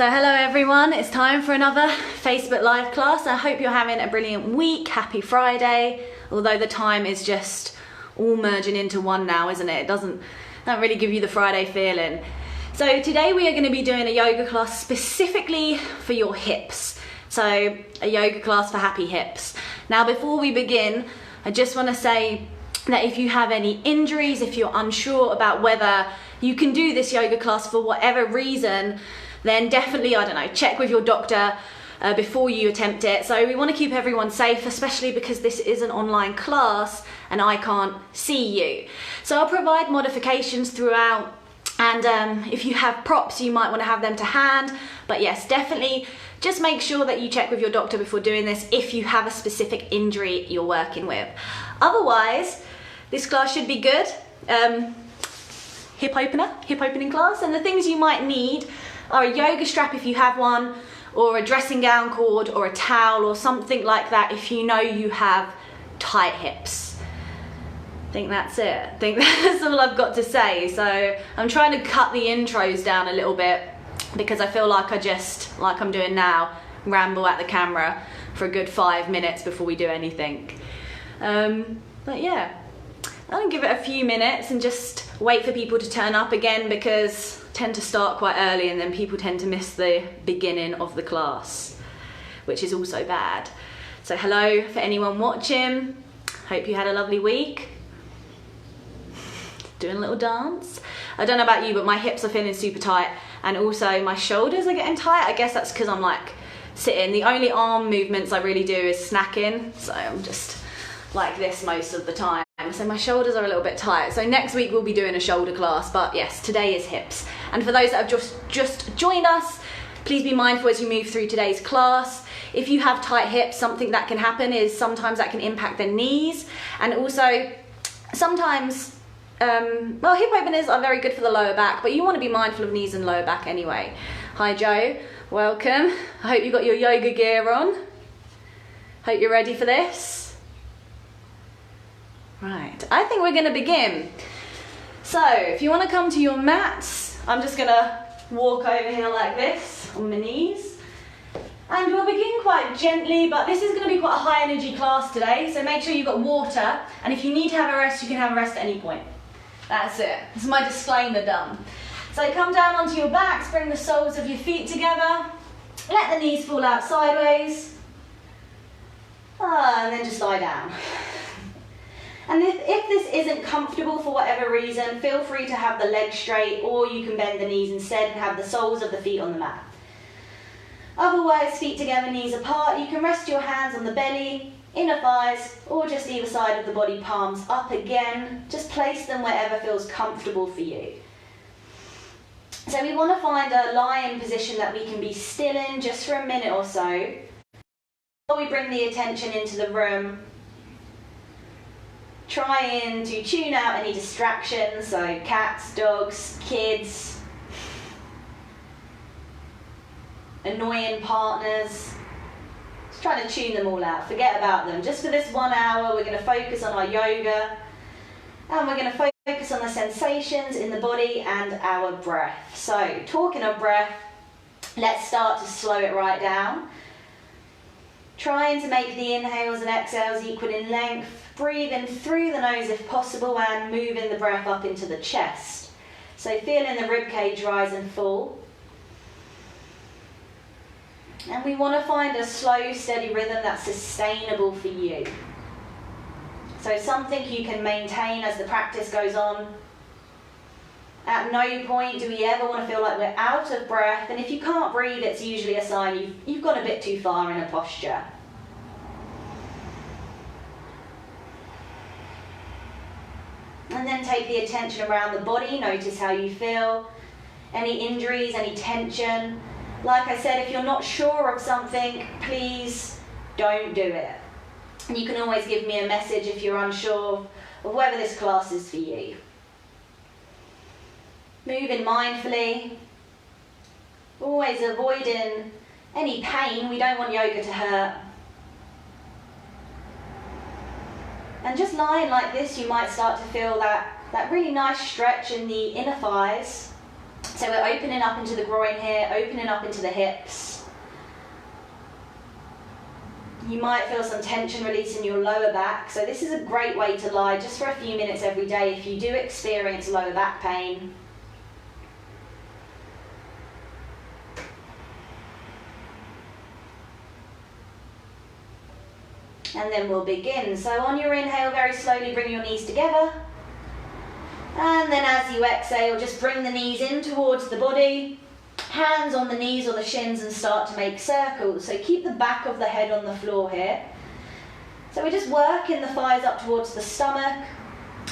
So hello everyone, it's time for another Facebook Live class. I hope you're having a brilliant week. Happy Friday, although the time is just all merging into one now, isn't it? It doesn't really give you the Friday feeling. So today we are going to be doing a yoga class specifically for your hips. So a yoga class for happy hips. Now before we begin, I just want to say that if you have any injuries, if you're unsure about whether you can do this yoga class for whatever reason, then definitely, check with your doctor before you attempt it. So we want to keep everyone safe, especially because this is an online class and I can't see you. So I'll provide modifications throughout, and if you have props, you might want to have them to hand. But yes, definitely just make sure that you check with your doctor before doing this if you have a specific injury you're working with. Otherwise, this class should be good. Hip opening class, and the things you might need are a yoga strap if you have one, or a dressing gown cord, or a towel, or something like that if you know you have tight hips. I think that's it. I think that's all I've got to say. So I'm trying to cut the intros down a little bit because I feel like I just, like I'm doing now, ramble at the camera for a good 5 minutes before we do anything. But yeah, I'll give it a few minutes and just wait for people to turn up again, because I tend to start quite early and then people tend to miss the beginning of the class, which is also bad. So hello for anyone watching. Hope you had a lovely week. Doing a little dance. I don't know about you, but my hips are feeling super tight, and also my shoulders are getting tight. I guess that's because I'm like sitting. The only arm movements I really do is snacking, so I'm just like this most of the time. So my shoulders are a little bit tight. So next week we'll be doing a shoulder class, but yes, today is hips. And for those that have just joined us, please be mindful as you move through today's class. If you have tight hips, something that can happen is sometimes that can impact the knees, and also sometimes hip openers are very good for the lower back, but you want to be mindful of knees and lower back anyway. Hi Joe, welcome. I hope you got your yoga gear on. Hope you're ready for this. Right, I think we're going to begin. So if you want to come to your mats, I'm just going to walk over here like this on my knees. And we'll begin quite gently, but this is going to be quite a high energy class today, so make sure you've got water, and if you need to have a rest, you can have a rest at any point. That's it. This is my disclaimer done. So come down onto your backs, bring the soles of your feet together, let the knees fall out sideways, and then just lie down. And if this isn't comfortable for whatever reason, feel free to have the legs straight, or you can bend the knees instead and have the soles of the feet on the mat. Otherwise, feet together, knees apart. You can rest your hands on the belly, inner thighs, or just either side of the body, palms up again. Just place them wherever feels comfortable for you. So we want to find a lying position that we can be still in just for a minute or so, before we bring the attention into the room. Trying to tune out any distractions, so cats, dogs, kids, annoying partners. Just trying to tune them all out, forget about them. Just for this 1 hour, we're going to focus on our yoga, and we're going to focus on the sensations in the body and our breath. So, talking of breath, let's start to slow it right down. Trying to make the inhales and exhales equal in length. Breathing through the nose if possible, and moving the breath up into the chest. So feeling the rib cage rise and fall. And we want to find a slow, steady rhythm that's sustainable for you. So something you can maintain as the practice goes on. At no point do we ever want to feel like we're out of breath, and if you can't breathe, it's usually a sign you've gone a bit too far in a posture. And then take the attention around the body, notice how you feel, any injuries, any tension. Like I said, if you're not sure of something, please don't do it. And you can always give me a message if you're unsure of whether this class is for you. Moving mindfully, always avoiding any pain. We don't want yoga to hurt. And just lying like this, you might start to feel that really nice stretch in the inner thighs. So we're opening up into the groin here, opening up into the hips. You might feel some tension release in your lower back. So this is a great way to lie just for a few minutes every day if you do experience lower back pain. And then we'll begin. So on your inhale, very slowly bring your knees together. And then as you exhale, just bring the knees in towards the body. Hands on the knees or the shins and start to make circles. So keep the back of the head on the floor here. So we're just working the thighs up towards the stomach,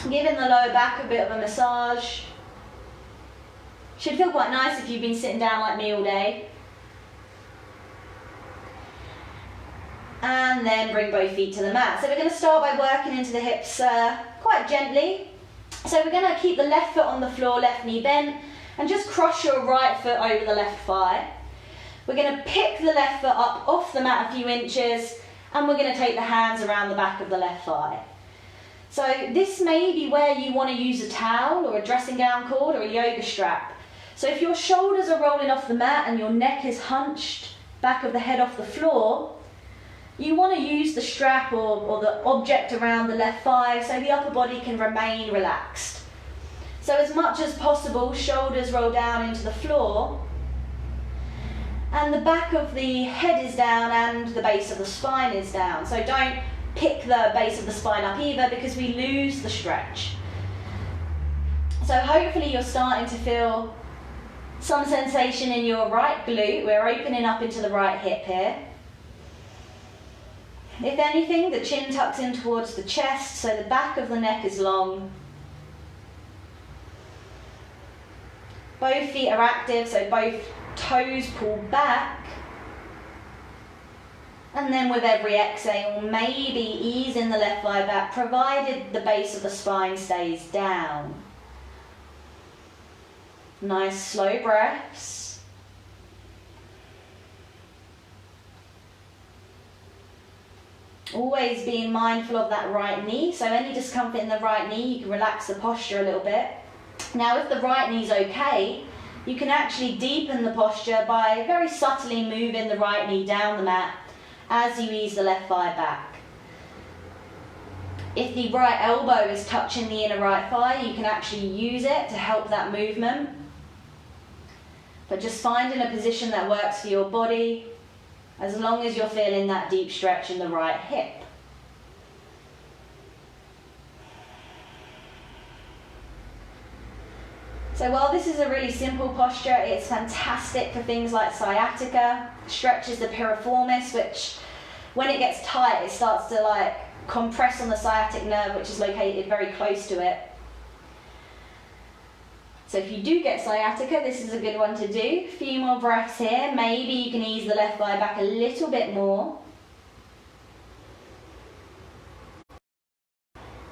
giving the lower back a bit of a massage. Should feel quite nice if you've been sitting down like me all day. And then bring both feet to the mat. So we're going to start by working into the hips quite gently. So we're going to keep the left foot on the floor, left knee bent, and just cross your right foot over the left thigh. We're going to pick the left foot up off the mat a few inches, and we're going to take the hands around the back of the left thigh. So this may be where you want to use a towel or a dressing gown cord or a yoga strap. So if your shoulders are rolling off the mat and your neck is hunched, back of the head off the floor, you want to use the strap or the object around the left thigh so the upper body can remain relaxed. So as much as possible, shoulders roll down into the floor and the back of the head is down and the base of the spine is down. So don't pick the base of the spine up either because we lose the stretch. So hopefully you're starting to feel some sensation in your right glute. We're opening up into the right hip here. If anything, the chin tucks in towards the chest, so the back of the neck is long. Both feet are active, so both toes pull back. And then with every exhale, maybe easing the left thigh back, provided the base of the spine stays down. Nice slow breaths. Always being mindful of that right knee, so any discomfort in the right knee, you can relax the posture a little bit. Now if the right knee's okay, you can actually deepen the posture by very subtly moving the right knee down the mat as you ease the left thigh back. If the right elbow is touching the inner right thigh, you can actually use it to help that movement. But just finding a position that works for your body, as long as you're feeling that deep stretch in the right hip. So while this is a really simple posture, it's fantastic for things like sciatica, stretches the piriformis, which when it gets tight, it starts to like compress on the sciatic nerve, which is located very close to it. So if you do get sciatica, this is a good one to do. A few more breaths here. Maybe you can ease the left thigh back a little bit more.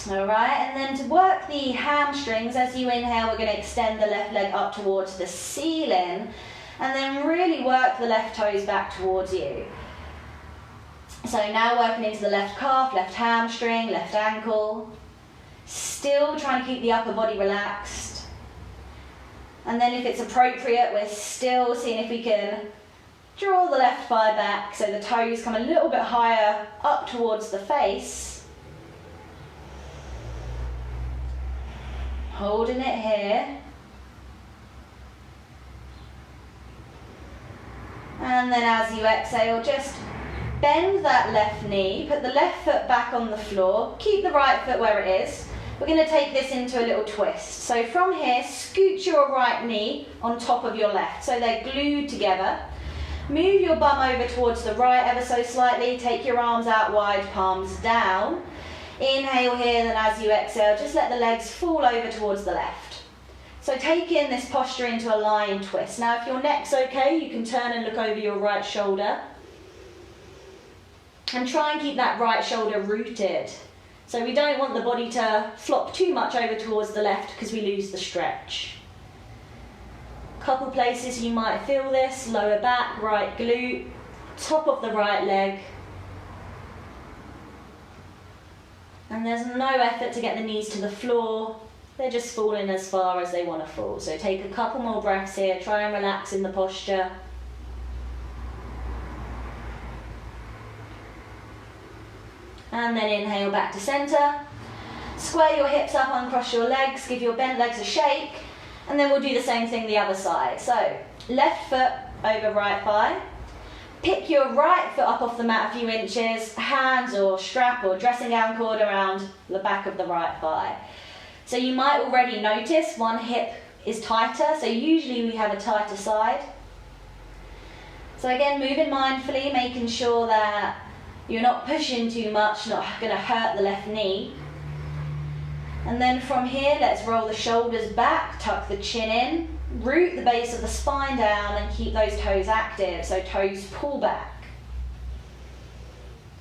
All right, and then to work the hamstrings, as you inhale, we're going to extend the left leg up towards the ceiling, and then really work the left toes back towards you. So now working into the left calf, left hamstring, left ankle. Still trying to keep the upper body relaxed. And then if it's appropriate, we're still seeing if we can draw the left thigh back so the toes come a little bit higher up towards the face. Holding it here. And then as you exhale, just bend that left knee, put the left foot back on the floor, keep the right foot where it is. We're going to take this into a little twist. So from here, scoot your right knee on top of your left, so they're glued together. Move your bum over towards the right ever so slightly, take your arms out wide, palms down. Inhale here, then as you exhale, just let the legs fall over towards the left. So take in this posture into a lion twist. Now if your neck's okay, you can turn and look over your right shoulder. And try and keep that right shoulder rooted. So we don't want the body to flop too much over towards the left because we lose the stretch. Couple places you might feel this: lower back, right glute, top of the right leg. And there's no effort to get the knees to the floor. they're just falling as far as they want to fall. So take a couple more breaths here, try and relax in the posture. And then inhale back to centre. Square your hips up, uncross your legs, give your bent legs a shake, and then we'll do the same thing the other side. So left foot over right thigh. Pick your right foot up off the mat a few inches, hands or strap or dressing gown cord around the back of the right thigh. So you might already notice one hip is tighter, so usually we have a tighter side. So again, moving mindfully, making sure that you're not pushing too much, not going to hurt the left knee. And then from here, let's roll the shoulders back, tuck the chin in, root the base of the spine down and keep those toes active, so toes pull back.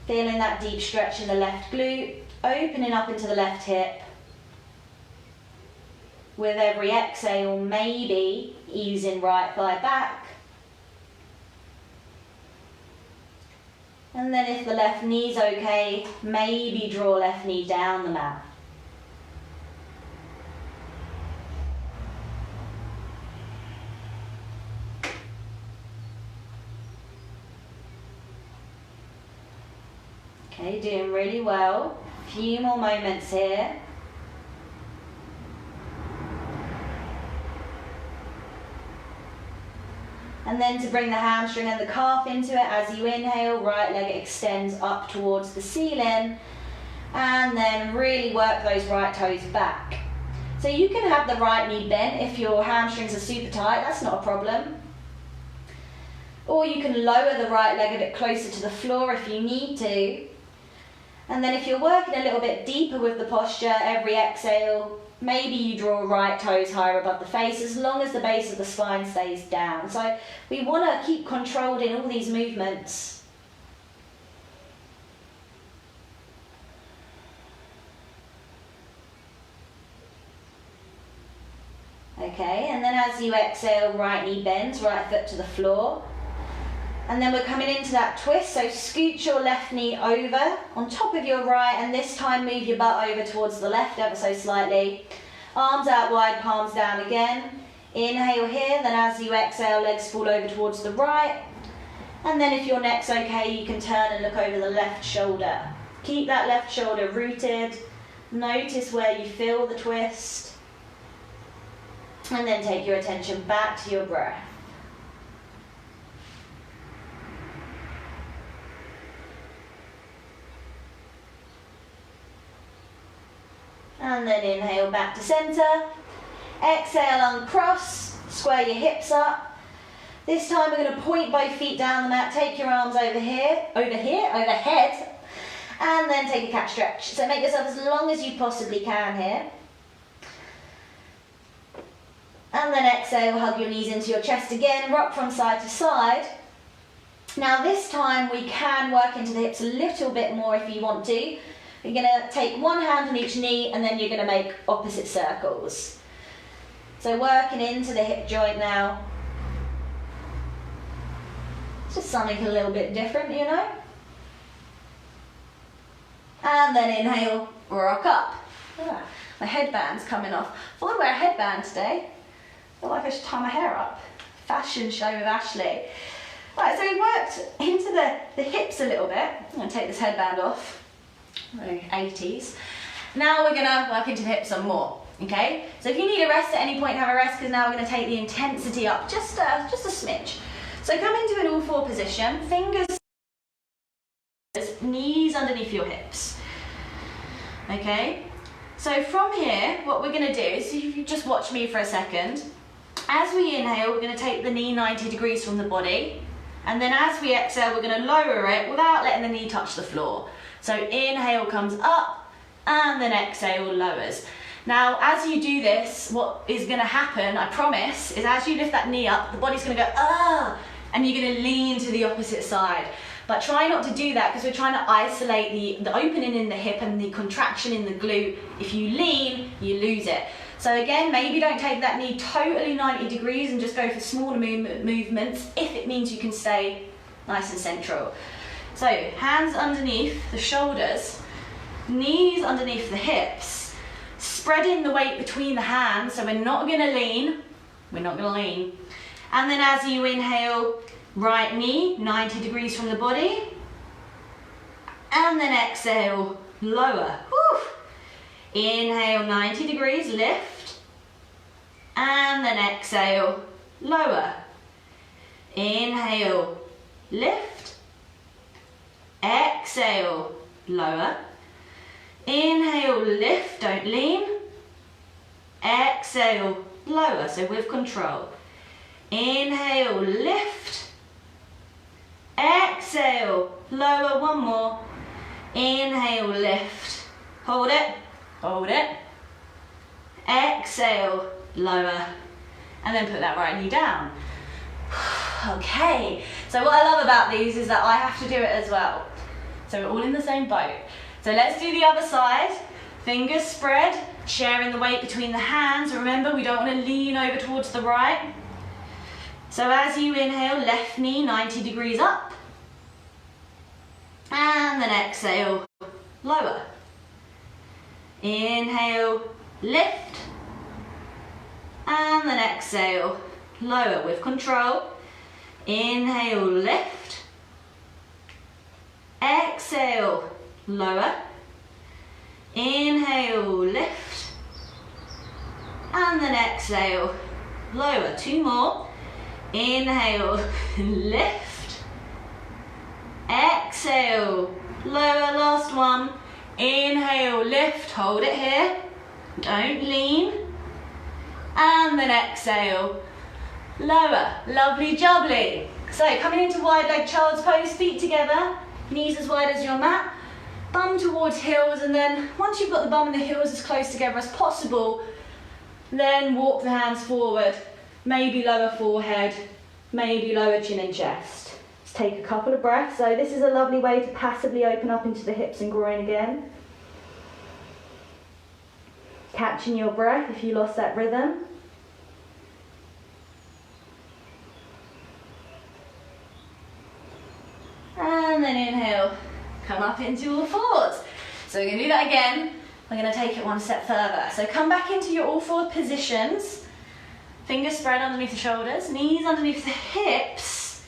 Feeling that deep stretch in the left glute, opening up into the left hip. With every exhale, maybe easing right thigh back. And then if the left knee's okay, maybe draw left knee down the mat. Okay, doing really well. A few more moments here. And then to bring the hamstring and the calf into it, as you inhale, right leg extends up towards the ceiling. And then really work those right toes back. So you can have the right knee bent if your hamstrings are super tight, that's not a problem. Or you can lower the right leg a bit closer to the floor if you need to. And then if you're working a little bit deeper with the posture, every exhale, maybe you draw right toes higher above the face as long as the base of the spine stays down. So we want to keep controlled in all these movements. Okay, and then as you exhale, right knee bends, right foot to the floor. And then we're coming into that twist, so scoot your left knee over on top of your right, and this time move your butt over towards the left ever so slightly. Arms out wide, palms down again. Inhale here, then as you exhale, legs fall over towards the right. And then if your neck's okay, you can turn and look over the left shoulder. Keep that left shoulder rooted. Notice where you feel the twist. And then take your attention back to your breath. And then inhale back to centre. Exhale, uncross, square your hips up. This time we're going to point both feet down the mat, take your arms overhead, and then take a cat stretch. So make yourself as long as you possibly can here. And then exhale, hug your knees into your chest again, rock from side to side. Now this time we can work into the hips a little bit more if you want to. You're going to take one hand on each knee and then you're going to make opposite circles. So working into the hip joint now. It's just something a little bit different, you know. And then inhale, rock up. My headband's coming off. I thought I'd wear a headband today. I feel like I should tie my hair up. Fashion show with Ashleigh. Right, so we worked into the hips a little bit. I'm going to take this headband off. 80s. Now we're going to work into the hips some more, okay? So if you need a rest at any point, have a rest, because now we're going to take the intensity up just a smidge. So come into an all four position, fingers, knees underneath your hips, okay? So from here, what we're going to do is, if you just watch me for a second, as we inhale, we're going to take the knee 90 degrees from the body, and then as we exhale, we're going to lower it without letting the knee touch the floor. So inhale comes up, and then exhale lowers. Now, as you do this, what is going to happen, I promise, is as you lift that knee up, the body's going to go, ah, and you're going to lean to the opposite side. But try not to do that, because we're trying to isolate the opening in the hip and the contraction in the glute. If you lean, you lose it. So again, maybe don't take that knee totally 90 degrees and just go for smaller movements if it means you can stay nice and central. So hands underneath the shoulders, knees underneath the hips, spreading the weight between the hands, so we're not gonna lean. We're not gonna lean. And then as you inhale, right knee 90 degrees from the body. And then exhale, lower. Woo. Inhale, 90 degrees, lift. And then exhale, lower. Inhale, lift. Exhale, lower. Inhale, lift, don't lean. Exhale, lower, so with control. Inhale, lift. Exhale, lower, one more. Inhale, lift. Hold it, hold it. Exhale, lower. And then put that right knee down. Okay, so what I love about these is that I have to do it as well. So we're all in the same boat. So let's do the other side. Fingers spread, sharing the weight between the hands. Remember, we don't want to lean over towards the right. So as you inhale, left knee 90 degrees up. And then exhale, lower. Inhale, lift. And then exhale, lower with control. Inhale, lift. Exhale, lower. Inhale, lift. And then exhale, lower. Two more. Inhale, lift. Exhale, lower. Last one. Inhale, lift. Hold it here. Don't lean. And then exhale, lower. Lovely jubbly. So coming into wide leg child's pose, feet together, knees as wide as your mat, bum towards heels, and then once you've got the bum and the heels as close together as possible, then walk the hands forward, maybe lower forehead, maybe lower chin and chest. Let's take a couple of breaths. So this is a lovely way to passively open up into the hips and groin again. Catching your breath if you lost that rhythm. And then inhale, come up into all fours. So we're going to do that again. We're going to take it one step further. So come back into your all four positions. Fingers spread underneath the shoulders, knees underneath the hips.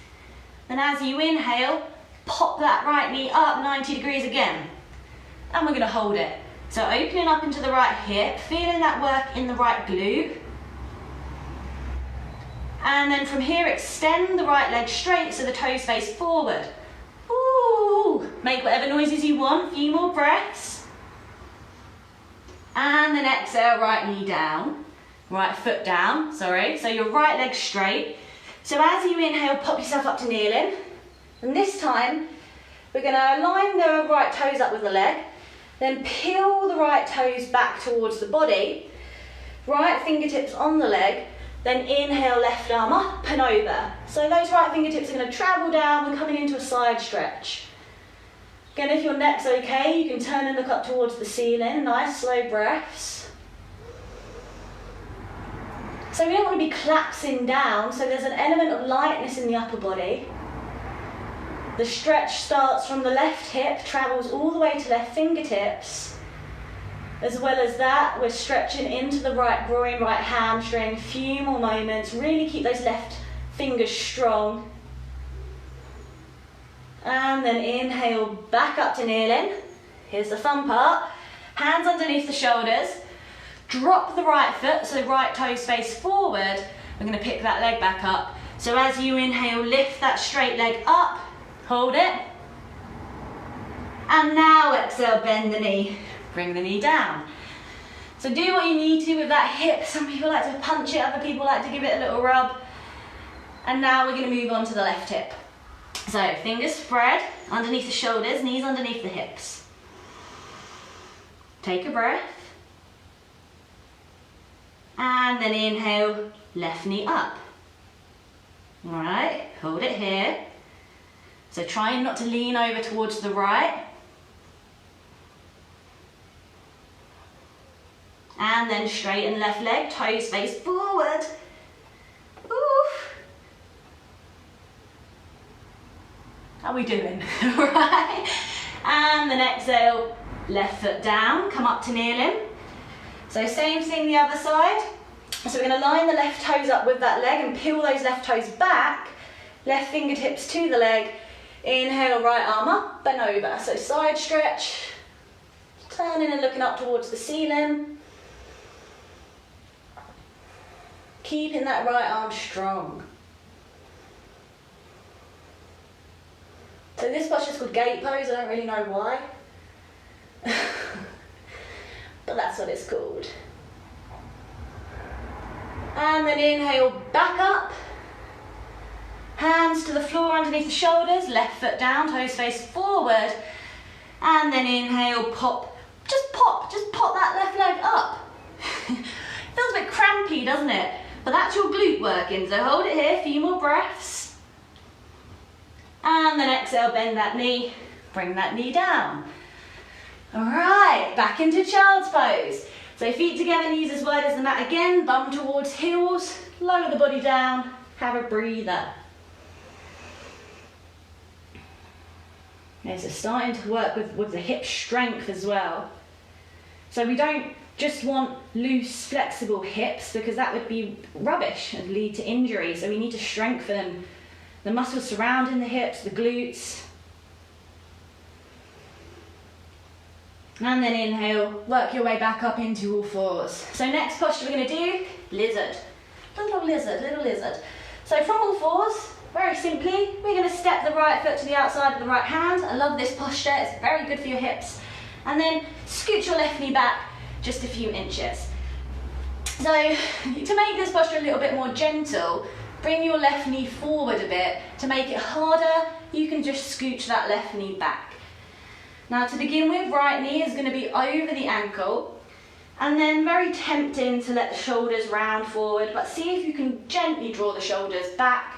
Then as you inhale, pop that right knee up 90 degrees again. And we're going to hold it. So opening up into the right hip, feeling that work in the right glute. And then from here, extend the right leg straight so the toes face forward. Ooh, make whatever noises you want, a few more breaths. And then exhale, right knee down, right foot down, sorry. So your right leg straight. So as you inhale, pop yourself up to kneeling. And this time, we're gonna align the right toes up with the leg, then peel the right toes back towards the body, right fingertips on the leg, then inhale, left arm up and over. So those right fingertips are going to travel down, we're coming into a side stretch. Again, if your neck's okay, you can turn and look up towards the ceiling. Nice slow breaths. So we don't want to be collapsing down, so there's an element of lightness in the upper body. The stretch starts from the left hip, travels all the way to left fingertips. As well as that, we're stretching into the right groin, right hamstring. A few more moments. Really keep those left fingers strong. And then inhale, back up to kneeling. Here's the fun part. Hands underneath the shoulders. Drop the right foot, so right toes face forward. We're going to pick that leg back up. So as you inhale, lift that straight leg up. Hold it. And now exhale, bend the knee. Bring the knee down. So do what you need to with that hip. Some people like to punch it, other people like to give it a little rub. And now we're going to move on to the left hip. So fingers spread underneath the shoulders, knees underneath the hips. Take a breath. And then inhale, left knee up. All right, hold it here. So trying not to lean over towards the right. And then straighten left leg, toes face forward. Oof. How are we doing? Right. And then exhale, left foot down, come up to kneeling. So same thing the other side. So we're going to line the left toes up with that leg and peel those left toes back. Left fingertips to the leg. Inhale, right arm up and over. So side stretch. Turning and looking up towards the ceiling. Keeping that right arm strong. So this posture is called gate pose. I don't really know why. But that's what it's called. And then inhale, back up. Hands to the floor underneath the shoulders, left foot down, toes face forward. And then inhale, pop, just pop that left leg up. Feels a bit crampy, doesn't it? But that's your glute working, so hold it here, a few more breaths. And then exhale, bend that knee, bring that knee down. All right, back into child's pose. So feet together, knees as wide as the mat again, bum towards heels, lower the body down, have a breather. Okay, so starting to work with the hip strength as well. So we don't just want loose, flexible hips because that would be rubbish and lead to injury. So we need to strengthen the muscles surrounding the hips, the glutes. And then inhale, work your way back up into all fours. So next posture we're going to do, lizard. Little lizard, little lizard. So from all fours, very simply, we're going to step the right foot to the outside of the right hand. I love this posture, it's very good for your hips. And then scoot your left knee back just a few inches. So to make this posture a little bit more gentle, bring your left knee forward a bit. To make it harder, you can just scooch that left knee back. Now to begin with, right knee is going to be over the ankle, and then very tempting to let the shoulders round forward, but see if you can gently draw the shoulders back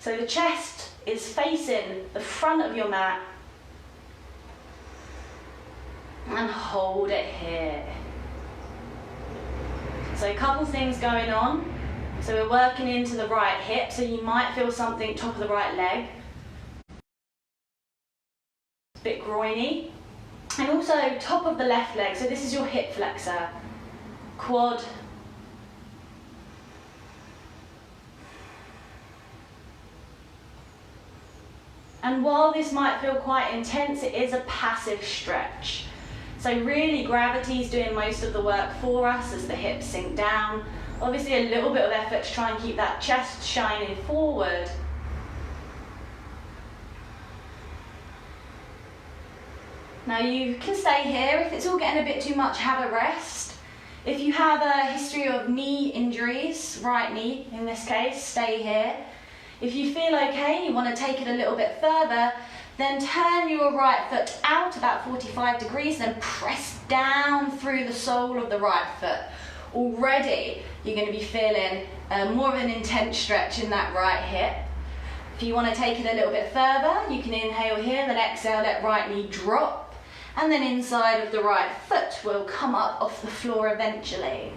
so the chest is facing the front of your mat, and hold it here. So a couple things going on. So we're working into the right hip, so you might feel something top of the right leg. Bit groiny, and also top of the left leg, so this is your hip flexor, quad, and while this might feel quite intense, it is a passive stretch. So really gravity is doing most of the work for us as the hips sink down. Obviously a little bit of effort to try and keep that chest shining forward. Now you can stay here. If it's all getting a bit too much, have a rest. If you have a history of knee injuries, right knee in this case, stay here. If you feel okay, you want to take it a little bit further, then turn your right foot out about 45 degrees, then press down through the sole of the right foot. Already you're going to be feeling more of an intense stretch in that right hip. If you want to take it a little bit further, you can inhale here, then exhale, let right knee drop. And then inside of the right foot will come up off the floor eventually.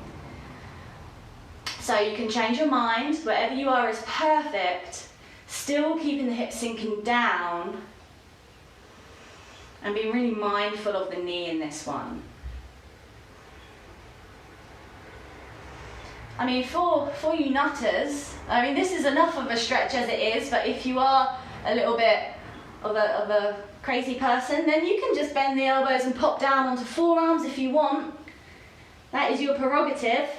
So you can change your mind, wherever you are is perfect, still keeping the hips sinking down and being really mindful of the knee in this one. I mean, for you nutters, I mean, this is enough of a stretch as it is, but if you are a little bit of a crazy person, then you can just bend the elbows and pop down onto forearms if you want. That is your prerogative.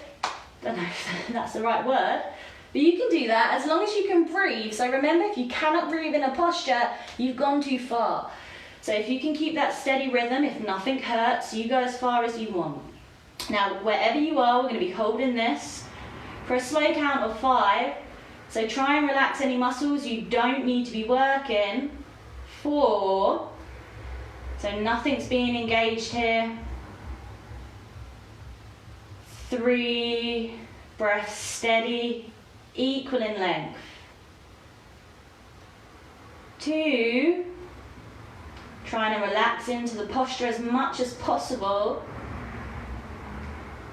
Don't know if that's the right word, but you can do that as long as you can breathe. So remember, if you cannot breathe in a posture, you've gone too far. So if you can keep that steady rhythm, if nothing hurts, you go as far as you want. Now, wherever you are, we're going to be holding this for a slow count of 5. So try and relax any muscles you don't need to be working. 4. So nothing's being engaged here. 3. Breath steady, equal in length. 2. Trying to relax into the posture as much as possible.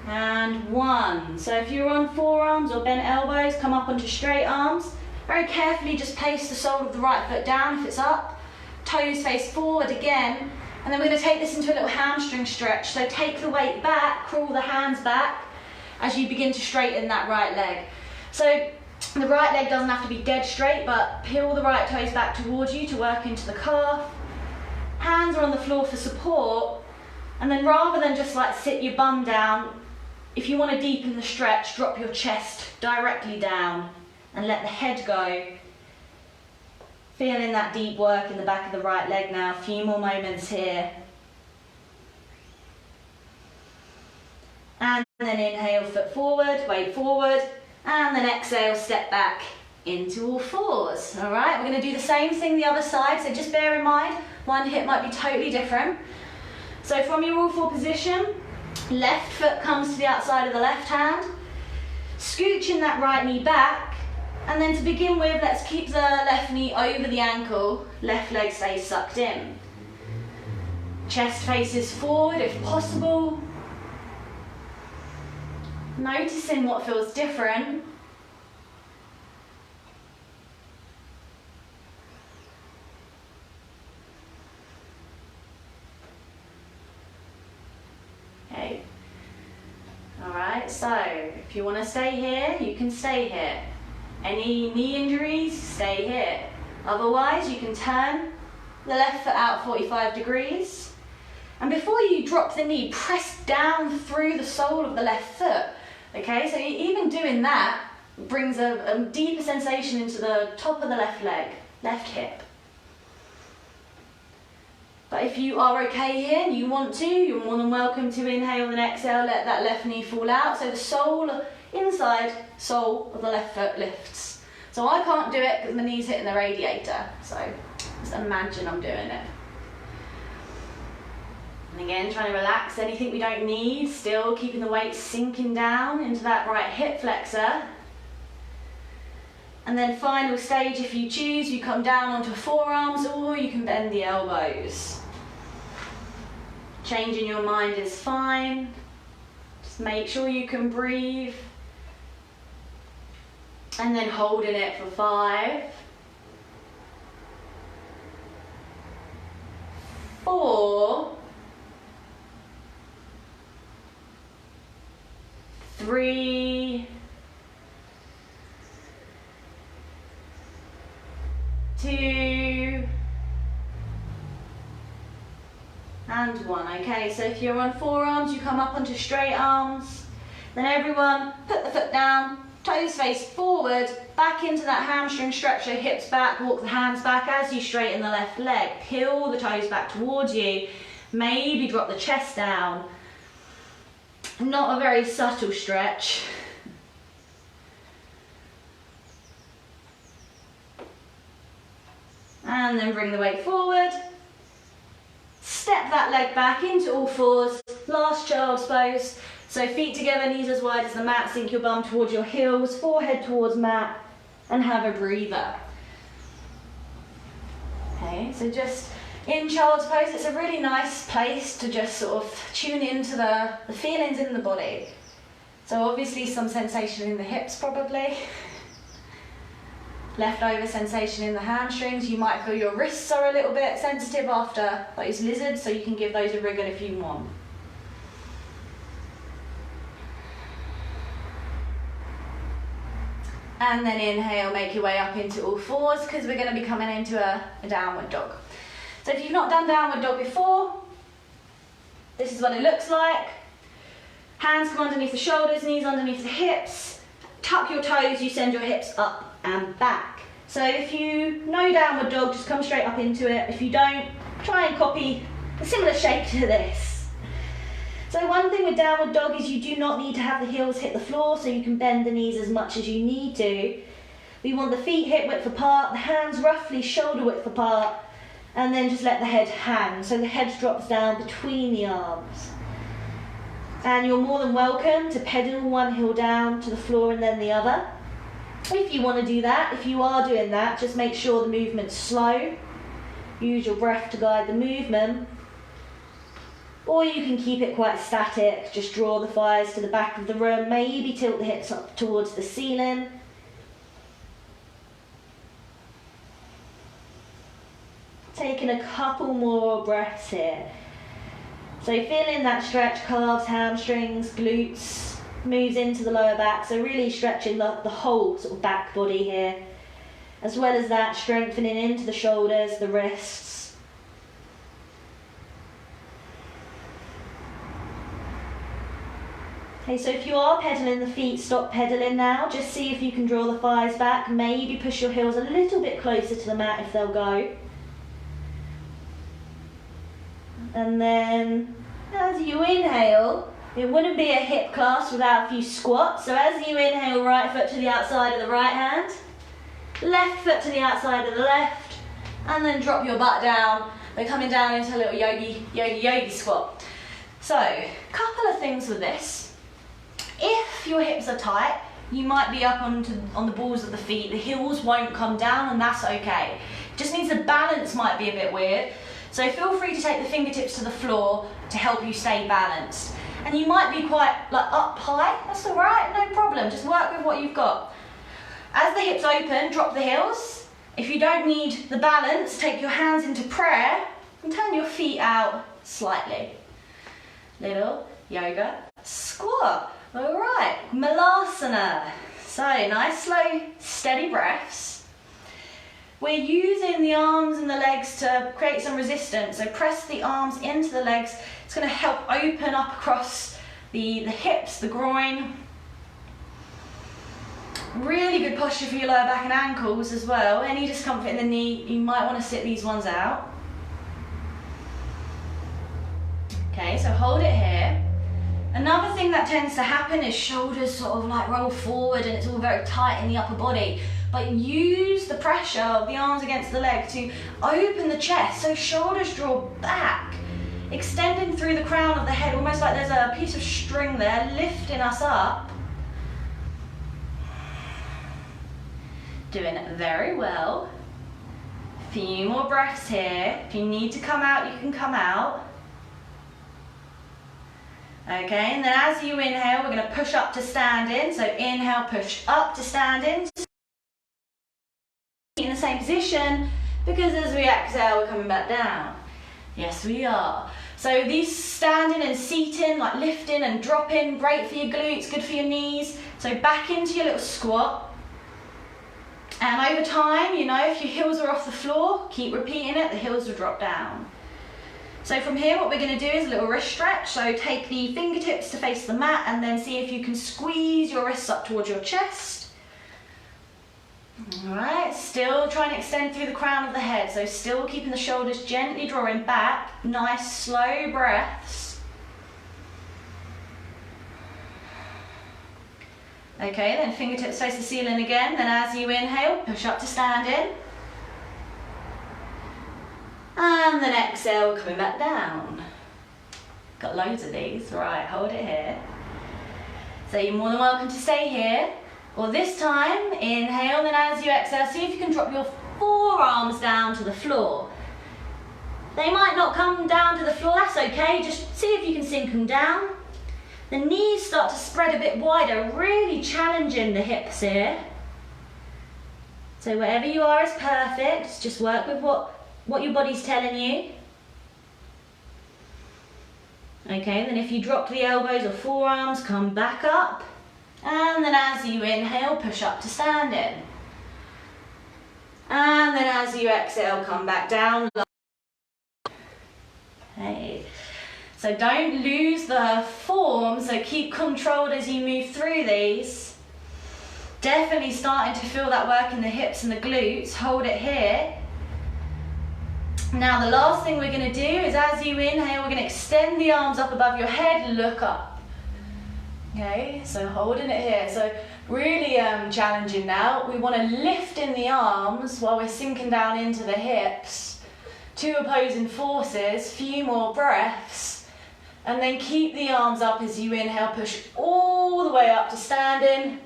And 1. So if you're on forearms or bent elbows, come up onto straight arms. Very carefully just place the sole of the right foot down if it's up. Toes face forward again. And then we're going to take this into a little hamstring stretch. So take the weight back, crawl the hands back as you begin to straighten that right leg. So the right leg doesn't have to be dead straight, but peel the right toes back towards you to work into the calf. Hands are on the floor for support. And then rather than just like sit your bum down, if you want to deepen the stretch, drop your chest directly down and let the head go. Feeling that deep work in the back of the right leg now. A few more moments here. And then inhale, foot forward, weight forward. And then exhale, step back into all fours. All right, we're going to do the same thing the other side. So just bear in mind, one hip might be totally different. So from your all four position, left foot comes to the outside of the left hand. Scooching that right knee back. And then to begin with, let's keep the left knee over the ankle, left leg stays sucked in. Chest faces forward if possible. Noticing what feels different. Okay. Alright, so if you want to stay here, you can stay here. Any knee injuries, stay here. Otherwise, you can turn the left foot out 45 degrees. And before you drop the knee, press down through the sole of the left foot. Okay, so even doing that brings a deeper sensation into the top of the left leg, left hip. But if you are okay here and you want to, you're more than welcome to inhale and exhale, let that left knee fall out. So the sole, inside sole of the left foot lifts. So I can't do it because my knee's hitting the radiator. So just imagine I'm doing it. And again, trying to relax anything we don't need, still keeping the weight sinking down into that right hip flexor. And then final stage, if you choose, you come down onto forearms or you can bend the elbows. Changing your mind is fine. Just make sure you can breathe. And then holding it for 5, 4, 3, 2, and 1. Okay, so if you're on forearms, you come up onto straight arms. Then everyone, put the foot down, toes face forward, back into that hamstring stretch, so hips back, walk the hands back as you straighten the left leg. Peel the toes back towards you. Maybe drop the chest down. Not a very subtle stretch. And then bring the weight forward. Step that leg back into all fours. Last child's pose. So feet together, knees as wide as the mat, sink your bum towards your heels, forehead towards mat, and have a breather. Okay, so just in child's pose, it's a really nice place to just sort of tune into the feelings in the body. So obviously some sensation in the hips probably. Leftover sensation in the hamstrings. You might feel your wrists are a little bit sensitive after those lizards, so you can give those a wriggle if you want. And then inhale, make your way up into all fours because we're going to be coming into a downward dog. So if you've not done downward dog before, this is what it looks like. Hands come underneath the shoulders, knees underneath the hips. Tuck your toes, you send your hips up and back. So if you know downward dog, just come straight up into it. If you don't, try and copy a similar shape to this. So one thing with downward dog is you do not need to have the heels hit the floor, so you can bend the knees as much as you need to. We want the feet hip width apart, the hands roughly shoulder width apart, and then just let the head hang. So the head drops down between the arms. And you're more than welcome to pedal one heel down to the floor and then the other. If you want to do that, if you are doing that, just make sure the movement's slow. Use your breath to guide the movement. Or you can keep it quite static, just draw the thighs to the back of the room, maybe tilt the hips up towards the ceiling. Taking a couple more breaths here. So feeling that stretch, calves, hamstrings, glutes, moves into the lower back. So really stretching the whole sort of back body here. As well as that, strengthening into the shoulders, the wrists. Okay, so if you are pedaling the feet, stop pedaling now. Just see if you can draw the thighs back. Maybe push your heels a little bit closer to the mat if they'll go. And then as you inhale, it wouldn't be a hip class without a few squats. So as you inhale, right foot to the outside of the right hand, left foot to the outside of the left, and then drop your butt down. We're coming down into a little yogi squat. So, a couple of things with this. If your hips are tight, you might be up on the balls of the feet. The heels won't come down, and that's okay. Just means the balance might be a bit weird. So feel free to take the fingertips to the floor to help you stay balanced. And you might be quite up high, that's all right, no problem. Just work with what you've got. As the hips open, drop the heels. If you don't need the balance, take your hands into prayer and turn your feet out slightly. Little yoga squat. All right, malasana. So nice, slow, steady breaths. We're using the arms and the legs to create some resistance. So press the arms into the legs. It's going to help open up across the hips, the groin. Really good posture for your lower back and ankles as well. Any discomfort in the knee, you might want to sit these ones out. Okay, so hold it here. Another thing that tends to happen is shoulders sort of roll forward and it's all very tight in the upper body. But use the pressure of the arms against the leg to open the chest so shoulders draw back, extending through the crown of the head, almost like there's a piece of string there lifting us up. Doing it very well. A few more breaths here. If you need to come out, you can come out. Okay, and then as you inhale, we're going to push up to standing. So inhale, push up to standing. In the same position, because as we exhale, we're coming back down. Yes, we are. So these standing and seating, lifting and dropping, great for your glutes, good for your knees. So back into your little squat. And over time, if your heels are off the floor, keep repeating it, the heels will drop down. So from here, what we're going to do is a little wrist stretch. So take the fingertips to face the mat and then see if you can squeeze your wrists up towards your chest. All right, still trying to extend through the crown of the head. So still keeping the shoulders gently drawing back. Nice, slow breaths. Okay, then fingertips face the ceiling again. Then as you inhale, push up to standing. And then exhale, coming back down. Got loads of these. Right, hold it here. So you're more than welcome to stay here. Or this time, inhale, then as you exhale, see if you can drop your forearms down to the floor. They might not come down to the floor, that's okay. Just see if you can sink them down. The knees start to spread a bit wider, really challenging the hips here. So wherever you are is perfect. Just work with what your body's telling you. Okay, then if you drop the elbows or forearms, come back up. And then as you inhale, push up to standing. And then as you exhale, come back down. Okay. So don't lose the form, so keep controlled as you move through these. Definitely starting to feel that work in the hips and the glutes. Hold it here. Now the last thing we're going to do is as you inhale, we're going to extend the arms up above your head, look up. Okay, so holding it here. So really challenging now. We want to lift in the arms while we're sinking down into the hips. Two opposing forces, few more breaths. And then keep the arms up as you inhale, push all the way up to standing.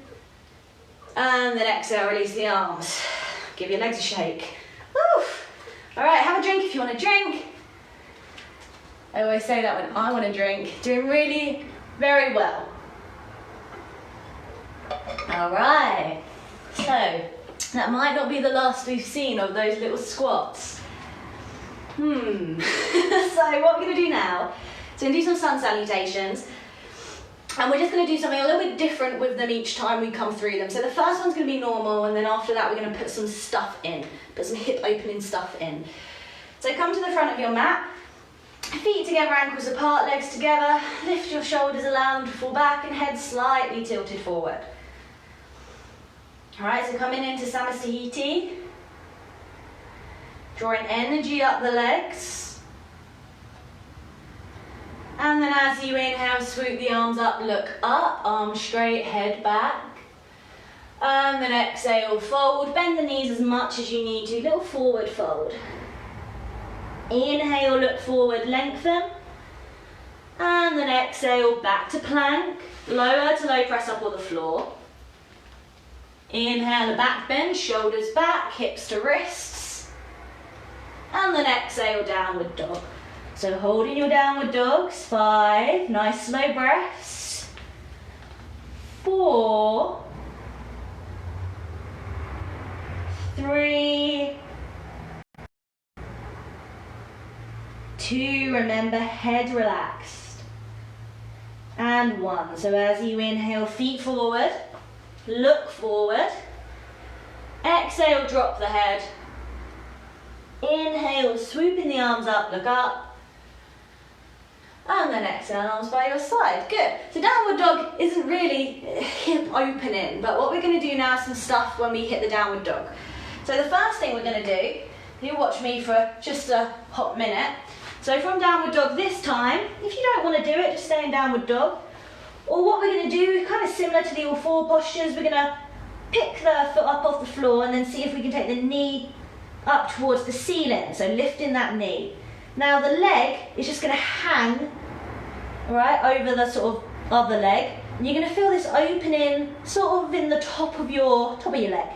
And then exhale, release the arms. Give your legs a shake. Woo! All right, have a drink if you want to drink. I always say that when I want to drink. Doing really very well. All right, so that might not be the last we've seen of those little squats. So what we're going to do now, so we're going to do some sun salutations, and we're just going to do something a little bit different with them each time we come through them. So the first one's going to be normal, and then after that we're going to put some stuff in, put some hip opening stuff in. So come to the front of your mat, feet together, ankles apart, legs together, lift your shoulders, allow them to fall back and head slightly tilted forward. Alright, so coming into Samastahiti, drawing energy up the legs, and then as you inhale, swoop the arms up, look up, arms straight, head back, and then exhale, fold, bend the knees as much as you need to, little forward fold. Inhale, look forward, lengthen, and then exhale, back to plank, lower to low press up on the floor. Inhale, a back bend, shoulders back, hips to wrists, and then exhale, downward dog. So holding your downward dogs, 5, nice slow breaths, 4, 3, 2, remember head relaxed, and 1. So as you inhale, feet forward, look forward, exhale, drop the head, inhale, swooping the arms up, look up, and then exhale, arms by your side. Good. So downward dog isn't really hip opening, but what we're going to do now is some stuff when we hit the downward dog. So the first thing we're going to do, you watch me for just a hot minute. So from downward dog this time, if you don't want to do it, just stay in downward dog. Or what we're going to do, kind of similar to the all four postures, we're going to pick the foot up off the floor and then see if we can take the knee up towards the ceiling, so lifting that knee. Now the leg is just going to hang, right, over the sort of other leg. And you're going to feel this opening sort of in the top of your leg.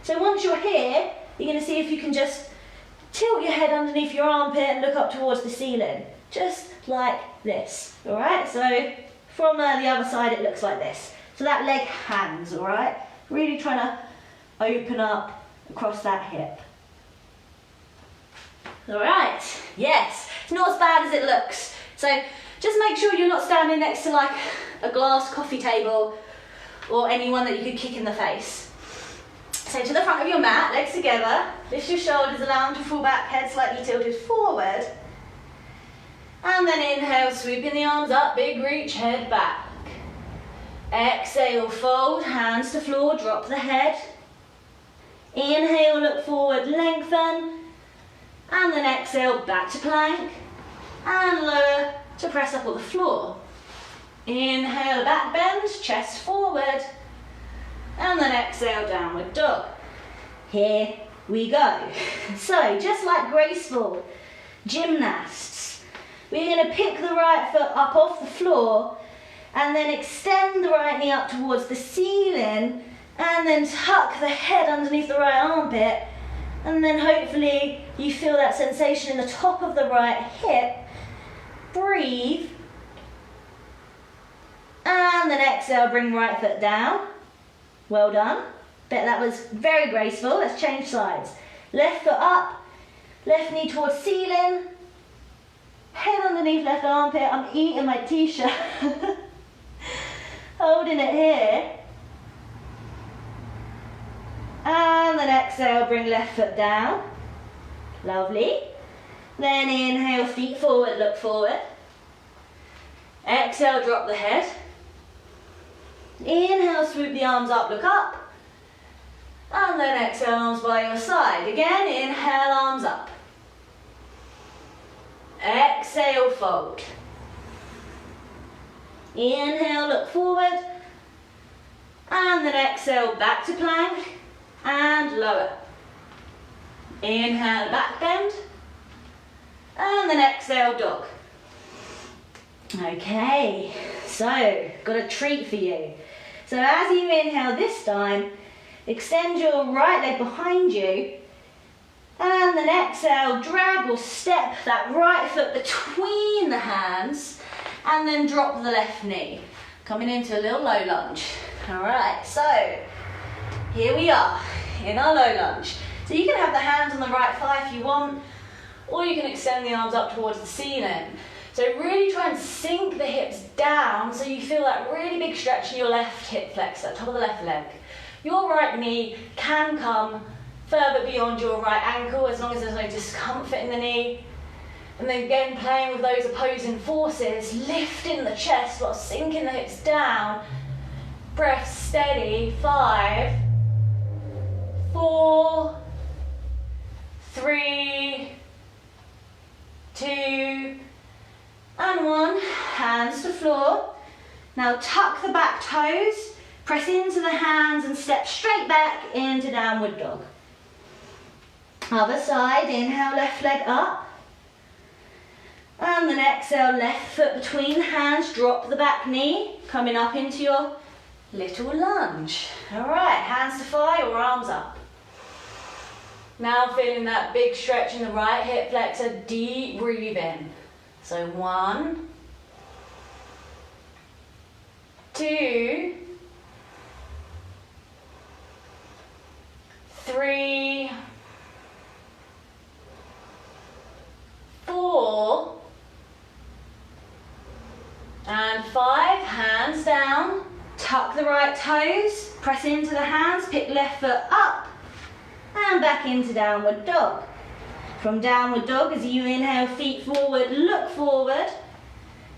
So once you're here, you're going to see if you can just tilt your head underneath your armpit and look up towards the ceiling, just like this, all right? So from the other side, it looks like this. So that leg hangs, all right? Really trying to open up across that hip. All right, yes, it's not as bad as it looks. So just make sure you're not standing next to like a glass coffee table or anyone that you could kick in the face. So to the front of your mat, legs together, lift your shoulders, allow them to fall back, head slightly tilted forward. And then inhale, swooping the arms up, big reach, head back. Exhale, fold, hands to floor, drop the head. Inhale, look forward, lengthen. And then exhale, back to plank. And lower to press up on the floor. Inhale, a back bend, chest forward. And then exhale, downward dog. Here we go. So, just like graceful gymnasts, we're going to pick the right foot up off the floor and then extend the right knee up towards the ceiling and then tuck the head underneath the right armpit, and then hopefully you feel that sensation in the top of the right hip. Breathe. And then exhale, bring right foot down. Well done. Bet that was very graceful. Let's change sides. Left foot up, left knee towards ceiling, head underneath left armpit. I'm eating my t-shirt. Holding it here. And then exhale, bring left foot down. Lovely. Then inhale, feet forward, look forward. Exhale, drop the head. Inhale, swoop the arms up, look up. And then exhale, arms by your side. Again, inhale, arms up. Exhale, fold. Inhale, look forward. And then exhale, back to plank. And lower. Inhale, back bend. And then exhale, dog. Okay, so got a treat for you. So as you inhale this time, extend your right leg behind you, and then exhale, drag or step that right foot between the hands, and then drop the left knee. Coming into a little low lunge. All right, so here we are in our low lunge. So you can have the hands on the right thigh if you want, or you can extend the arms up towards the ceiling. So really try and sink the hips down so you feel that really big stretch in your left hip flexor, top of the left leg. Your right knee can come further beyond your right ankle as long as there's no discomfort in the knee. And then again, playing with those opposing forces, lifting the chest while sinking the hips down. Breath steady. 5, 4, 3, 2, and 1. Hands to floor. Now tuck the back toes, press into the hands and step straight back into downward dog. Other side, inhale, left leg up. And then exhale, left foot between the hands, drop the back knee, coming up into your little lunge. All right, hands to thigh or arms up. Now feeling that big stretch in the right hip flexor, deep breathe in. So 1, 2, 3, 4, and 5. Hands down, tuck the right toes, press into the hands, pick left foot up, and back into downward dog. From downward dog, as you inhale, feet forward, look forward.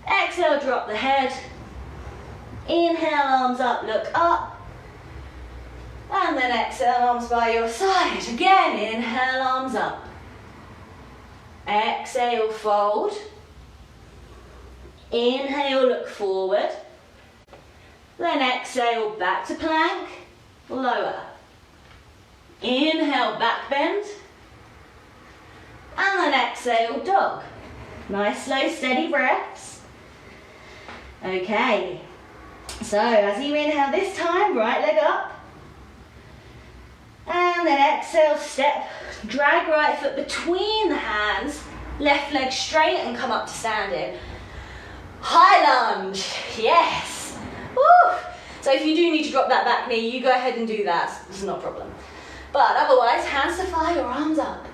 Exhale, drop the head. Inhale, arms up, look up. And then exhale, arms by your side. Again, inhale, arms up. Exhale, fold. Inhale, look forward. Then exhale, back to plank, lower. Inhale, back bend. And then exhale, dog. Nice, slow, steady breaths. Okay, so as you inhale this time, right leg up. And then exhale, step, drag right foot between the hands, left leg straight and come up to standing. High lunge, yes. Woo. So if you do need to drop that back knee, you go ahead and do that, it's not a problem. But otherwise, hands to thigh or arms up.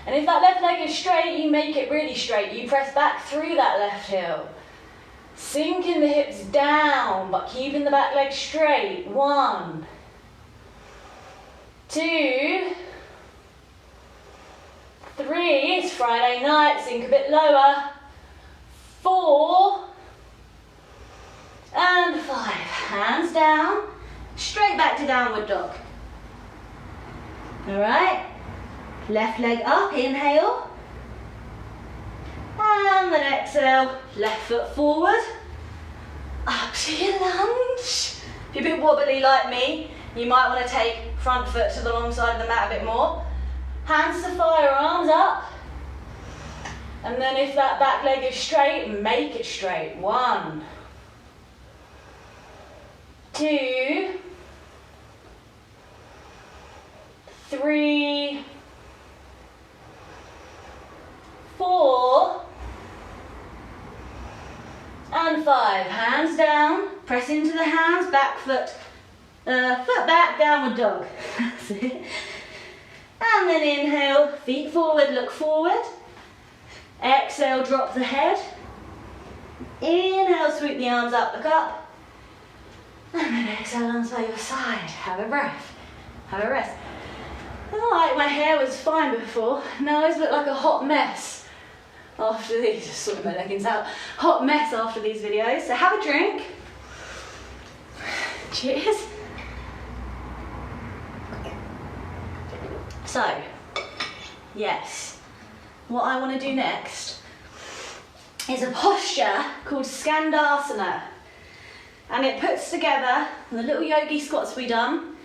And if that left leg is straight, you make it really straight. You press back through that left heel. Sinking the hips down, but keeping the back leg straight. 1, 2, 3, it's Friday night, sink a bit lower. 4, and 5. Hands down, straight back to downward dog. All right. Left leg up, inhale. And then exhale, left foot forward. Up to your lunge. If you're a bit wobbly like me, you might want to take front foot to the long side of the mat a bit more. Hands to thigh or arms up. And then if that back leg is straight, make it straight. 1, 2, 3, 4, and 5. Hands down, press into the hands, back foot, foot back, downward dog. That's it. And then inhale, feet forward, look forward. Exhale, drop the head. Inhale, sweep the arms up, look up. And then exhale, arms by your side. Have a breath, have a rest. Oh, like my hair was fine before, now I just look like a hot mess after these, just sorting my leggings out. Hot mess after these videos, so have a drink. Cheers. So, yes, what I want to do next is a posture called Skandasana. And it puts together the little yogi squats we done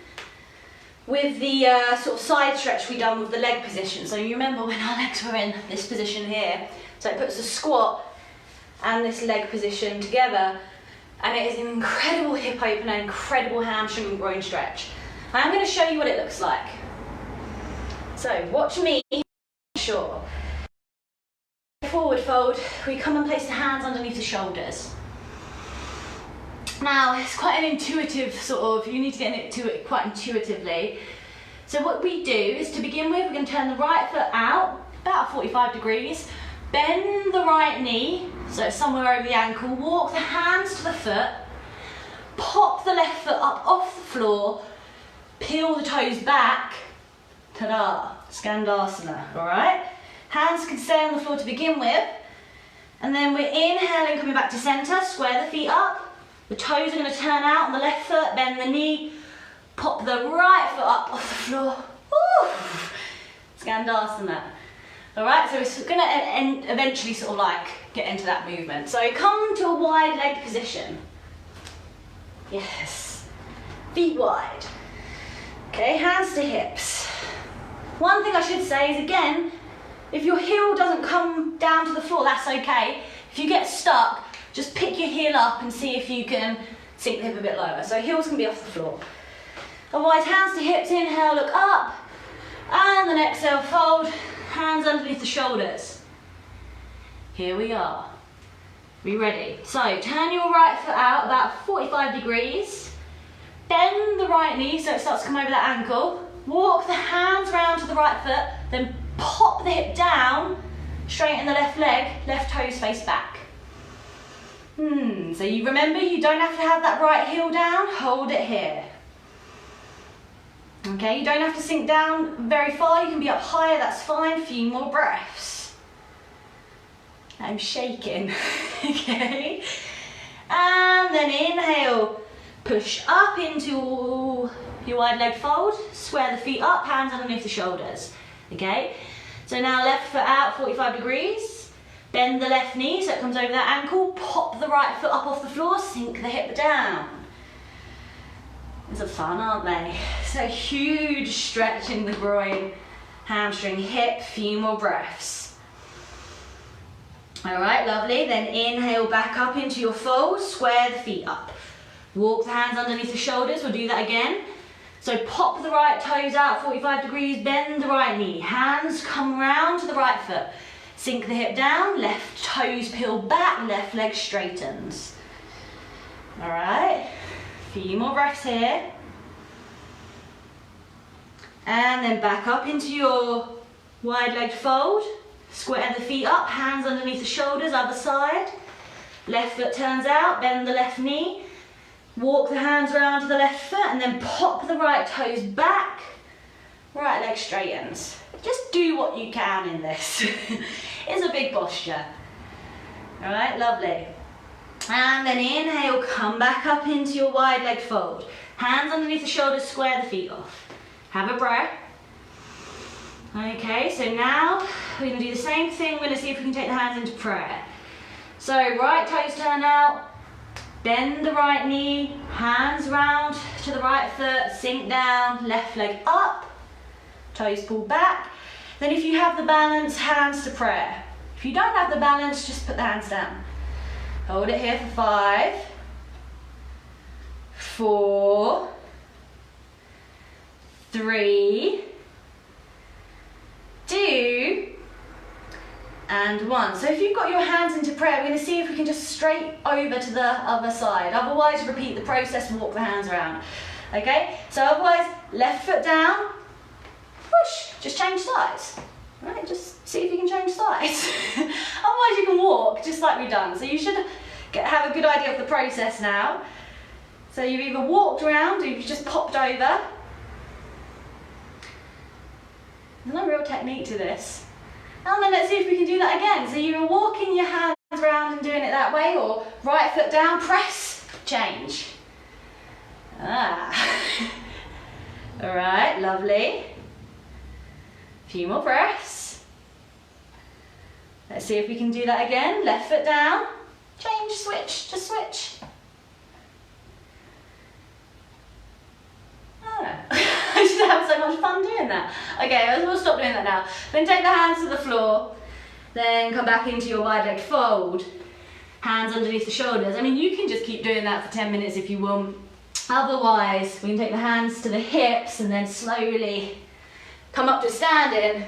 with the sort of side stretch we done with the leg position. So you remember when our legs were in this position here. So it puts the squat and this leg position together, and it is an incredible hip opener, incredible hamstring and groin stretch. I'm going to show you what it looks like. So watch me. Sure. Forward fold, we come and place the hands underneath the shoulders. Now, it's quite an intuitive sort of, you need to get into it quite intuitively. So what we do is, to begin with, we're going to turn the right foot out, about 45 degrees. Bend the right knee, so it's somewhere over the ankle. Walk the hands to the foot. Pop the left foot up off the floor. Peel the toes back. Ta-da, Skandasana, all right? Hands can stay on the floor to begin with. And then we're inhaling, coming back to center, square the feet up. The toes are gonna turn out on the left foot, bend the knee, pop the right foot up off the floor. Woo! Skandasana. All right, so we're gonna eventually sort of like get into that movement. So come to a wide leg position. Yes, feet wide. Okay, hands to hips. One thing I should say is, again, if your heel doesn't come down to the floor, that's okay. If you get stuck, just pick your heel up and see if you can sink the hip a bit lower. So heels can be off the floor. Otherwise, hands to hips, inhale, look up. And then exhale, fold, hands underneath the shoulders. Here we are. Be ready. So turn your right foot out about 45 degrees. Bend the right knee so it starts to come over that ankle. Walk the hands round to the right foot, then pop the hip down, straighten the left leg, left toes face back. So you remember, you don't have to have that right heel down, hold it here. Okay, you don't have to sink down very far, you can be up higher, that's fine, a few more breaths. I'm shaking, okay? And then inhale, push up into your wide leg fold, square the feet up, hands underneath the shoulders, okay? So now left foot out, 45 degrees, bend the left knee so it comes over that ankle, pop the right foot up off the floor, sink the hip down. These are fun, aren't they? So huge stretch in the groin, hamstring, hip, few more breaths. All right, lovely, then inhale back up into your fold, square the feet up. Walk the hands underneath the shoulders, we'll do that again. So pop the right toes out, 45 degrees, bend the right knee. Hands come round to the right foot. Sink the hip down, left toes peel back, left leg straightens. All right, few more breaths here. And then back up into your wide legged fold. Square the feet up, hands underneath the shoulders, other side. Left foot turns out, bend the left knee. Walk the hands around to the left foot and then pop the right toes back. Right leg straightens. Just do what you can in this. It's a big posture. All right, lovely. And then inhale, come back up into your wide leg fold. Hands underneath the shoulders, square the feet off. Have a breath. Okay, so now we're gonna do the same thing. We're gonna see if we can take the hands into prayer. So right toes turn out, bend the right knee, hands round to the right foot, sink down, left leg up, toes pull back. Then if you have the balance, hands to prayer. If you don't have the balance, just put the hands down. Hold it here for 5, 4, 3, 2, and 1. So if you've got your hands into prayer, we're going to see if we can just straight over to the other side. Otherwise, repeat the process and walk the hands around. Okay? So otherwise, left foot down, push, just change sides. Right? Just see if you can change sides. Otherwise, you can walk just like we've done. So you should have a good idea of the process now. So you've either walked around or you've just popped over. There's no real technique to this. And then let's see if we can do that again. So you're walking your hands around and doing it that way, or right foot down, press, change. Ah. All right, lovely. Few more breaths. Let's see if we can do that again. Left foot down, change, switch, just switch. I just have so much fun doing that. Okay, we'll stop doing that now. Then take the hands to the floor, then come back into your wide leg fold. Hands underneath the shoulders. I mean, you can just keep doing that for 10 minutes if you want. Otherwise, we can take the hands to the hips and then slowly come up to standing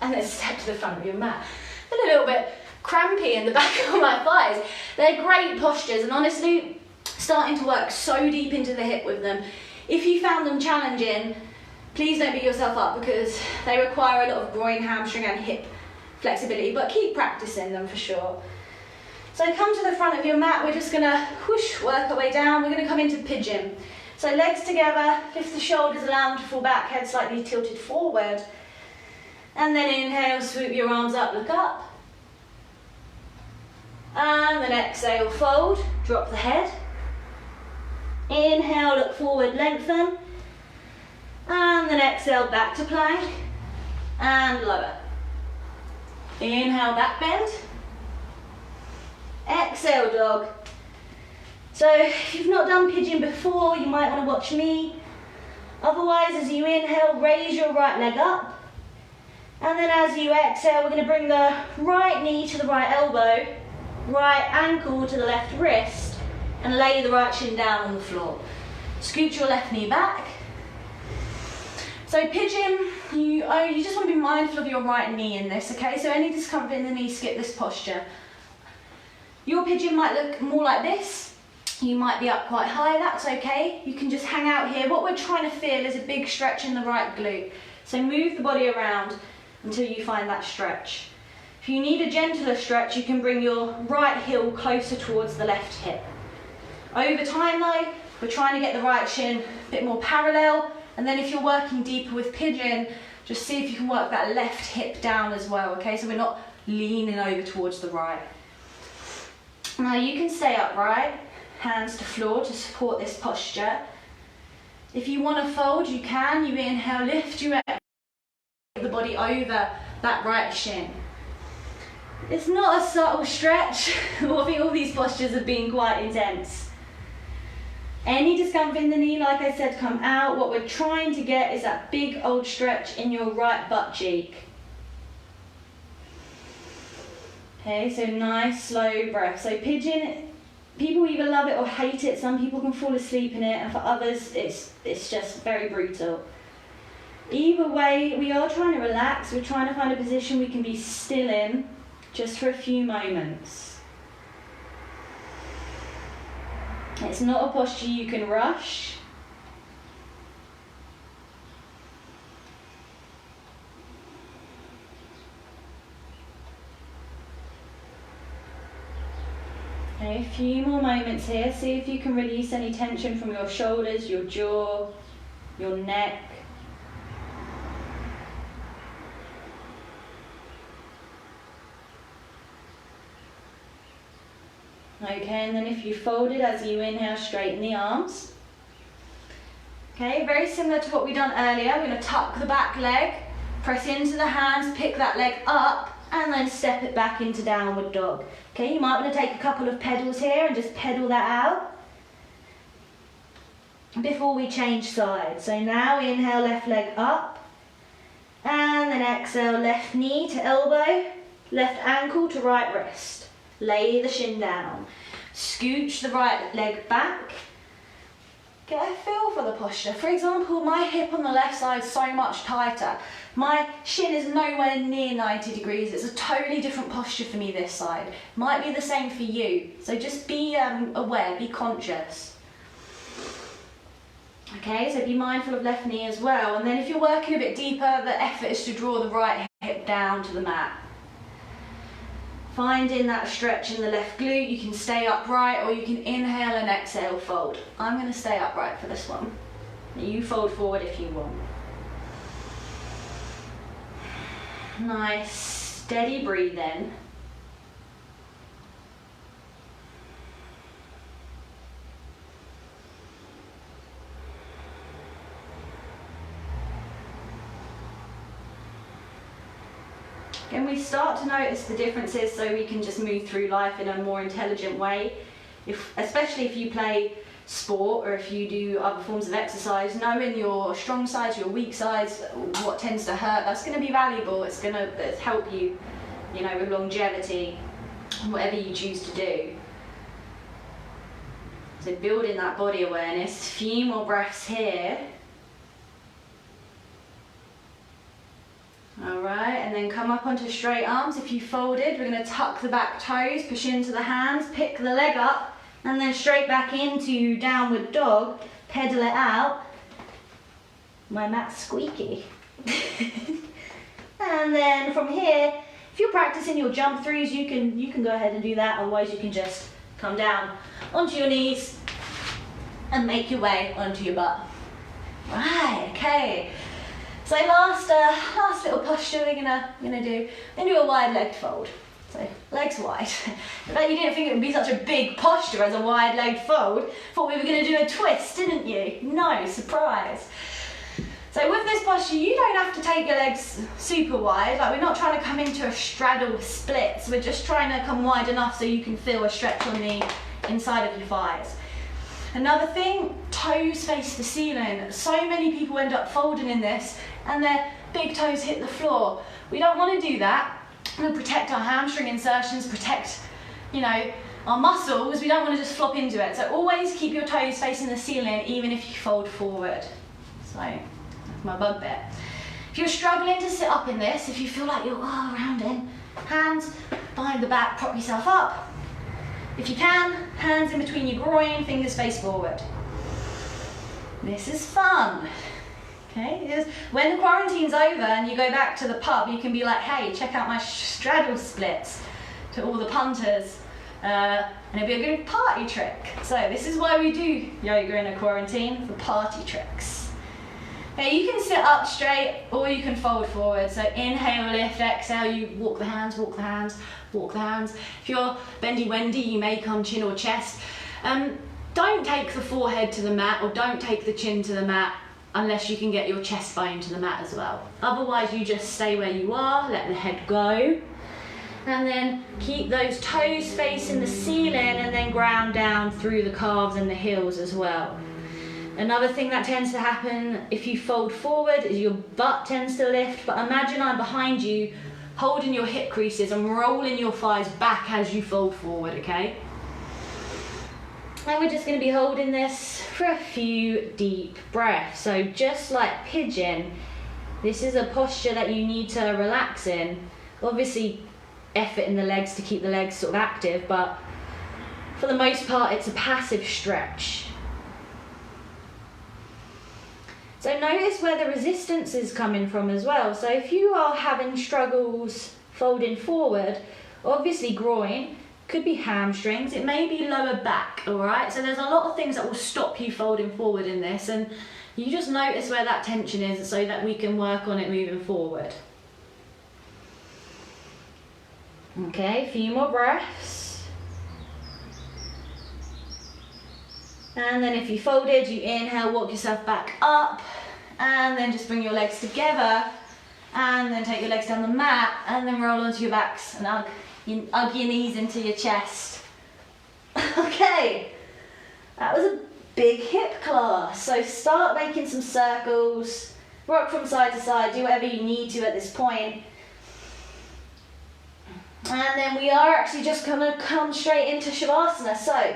and then step to the front of your mat. I feel a little bit crampy in the back of my thighs. They're great postures, and honestly, starting to work so deep into the hip with them. If you found them challenging, please don't beat yourself up, because they require a lot of groin, hamstring and hip flexibility, but keep practicing them for sure. So come to the front of your mat, we're just gonna whoosh, work our way down. We're gonna come into pigeon. So legs together, lift the shoulders, allow them to fall back, head slightly tilted forward. And then inhale, swoop your arms up, look up. And then exhale, fold, drop the head. Inhale, look forward, lengthen. And then exhale, back to plank. And lower. Inhale, back bend. Exhale, dog. So if you've not done pigeon before, you might want to watch me. Otherwise, as you inhale, raise your right leg up. And then as you exhale, we're going to bring the right knee to the right elbow, right ankle to the left wrist, and lay the right shin down on the floor. Scoot your left knee back. So pigeon, you just want to be mindful of your right knee in this, okay? So any discomfort in the knee, skip this posture. Your pigeon might look more like this. You might be up quite high, that's okay. You can just hang out here. What we're trying to feel is a big stretch in the right glute. So move the body around until you find that stretch. If you need a gentler stretch, you can bring your right heel closer towards the left hip. Over time though, we're trying to get the right shin a bit more parallel, and then if you're working deeper with pigeon, just see if you can work that left hip down as well, okay? So we're not leaning over towards the right. Now you can stay upright, hands to floor to support this posture. If you want to fold, you can. You inhale, lift your the body over that right shin. It's not a subtle stretch. I think all these postures have been quite intense. Any discomfort in the knee, like I said, come out. What we're trying to get is that big old stretch in your right butt cheek. Okay, so nice slow breath. So pigeon, people either love it or hate it. Some people can fall asleep in it, and for others it's just very brutal. Either way, we are trying to relax. We're trying to find a position we can be still in just for a few moments. It's not a posture you can rush. Okay, a few more moments here. See if you can release any tension from your shoulders, your jaw, your neck. Okay, and then if you fold it as you inhale, straighten the arms. Okay, very similar to what we done earlier. We're going to tuck the back leg, press into the hands, pick that leg up, and then step it back into downward dog. Okay, you might want to take a couple of pedals here and just pedal that out before we change sides. So now inhale, left leg up, and then exhale, left knee to elbow, left ankle to right wrist. Lay the shin down. Scooch the right leg back. Get a feel for the posture. For example, my hip on the left side is so much tighter. My shin is nowhere near 90 degrees. It's a totally different posture for me this side. Might be the same for you. So just be aware, be conscious. Okay, so be mindful of left knee as well. And then if you're working a bit deeper, the effort is to draw the right hip down to the mat. Finding that stretch in the left glute, you can stay upright or you can inhale and exhale, fold. I'm going to stay upright for this one. You fold forward if you want. Nice, steady breathe in. And we start to notice the differences so we can just move through life in a more intelligent way. Especially if you play sport or if you do other forms of exercise, knowing your strong sides, your weak sides, what tends to hurt, that's going to be valuable. It's going to help you, with longevity, whatever you choose to do. So building that body awareness, a few more breaths here. Alright, and then come up onto straight arms. If you folded, we're going to tuck the back toes, push into the hands, pick the leg up, and then straight back into downward dog, pedal it out. My mat's squeaky. And then from here, If you're practicing your jump throughs, you can go ahead and do that. Otherwise, you can just come down onto your knees and make your way onto your butt. Right, okay. So last little posture we're gonna do a wide legged fold. So legs wide. I bet you didn't think it would be such a big posture as a wide legged fold. Thought we were gonna do a twist, didn't you? No, surprise. So with this posture, you don't have to take your legs super wide. Like, we're not trying to come into a straddle split. So we're just trying to come wide enough so you can feel a stretch on the inside of your thighs. Another thing, toes face the ceiling. So many people end up folding in this and their big toes hit the floor. We don't want to do that. We want to protect our hamstring insertions, protect, our muscles. We don't want to just flop into it. So always keep your toes facing the ceiling, even if you fold forward. So that's my bugbear. If you're struggling to sit up in this, if you feel like you're rounding, hands behind the back, prop yourself up. If you can, hands in between your groin, fingers face forward. This is fun. Okay, when the quarantine's over and you go back to the pub, you can be like, hey, check out my straddle splits to all the punters. And it'll be a good party trick. So this is why we do yoga in a quarantine, for party tricks. Okay, you can sit up straight or you can fold forward. So inhale, lift, exhale, you walk the hands, walk the hands, walk the hands. If you're bendy wendy, you may come chin or chest. Don't take the forehead to the mat or don't take the chin to the mat unless you can get your chest bone to the mat as well. Otherwise, you just stay where you are, let the head go. And then keep those toes facing the ceiling and then ground down through the calves and the heels as well. Another thing that tends to happen if you fold forward is your butt tends to lift, but imagine I'm behind you, holding your hip creases and rolling your thighs back as you fold forward, okay? And we're just going to be holding this for a few deep breaths. So just like pigeon, this is a posture that you need to relax in. Obviously, effort in the legs to keep the legs sort of active, but for the most part, it's a passive stretch. So notice where the resistance is coming from as well. So if you are having struggles folding forward, obviously groin, could be hamstrings, it may be lower back, all right? So there's a lot of things that will stop you folding forward in this, and you just notice where that tension is so that we can work on it moving forward. Okay, a few more breaths. And then if you folded, you inhale, walk yourself back up, and then just bring your legs together, and then take your legs down the mat, and then roll onto your backs and hug your knees into your chest. Okay, that was a big hip class. So start making some circles, rock from side to side, do whatever you need to at this point. And then we are actually just going to come straight into Shavasana. So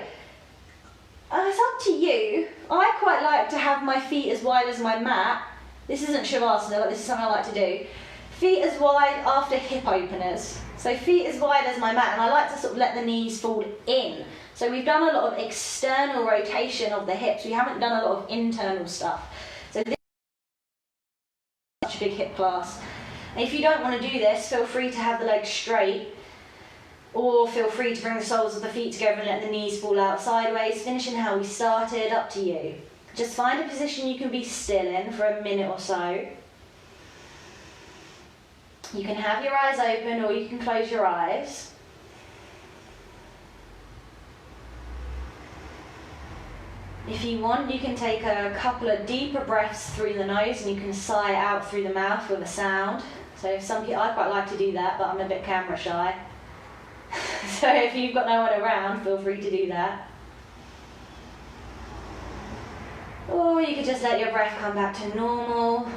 it's up to you. I quite like to have my feet as wide as my mat. This isn't Shavasana, but this is something I like to do. Feet as wide after hip openers. So feet as wide as my mat, and I like to sort of let the knees fall in. So we've done a lot of external rotation of the hips. We haven't done a lot of internal stuff. So this is such a big hip class. And if you don't want to do this, feel free to have the legs straight, or feel free to bring the soles of the feet together and let the knees fall out sideways, finishing how we started, up to you. Just find a position you can be still in for a minute or so. You can have your eyes open or you can close your eyes. If you want, you can take a couple of deeper breaths through the nose and you can sigh out through the mouth with a sound. So some people, I quite like to do that, but I'm a bit camera shy. So if you've got no one around, feel free to do that. Or you could just let your breath come back to normal.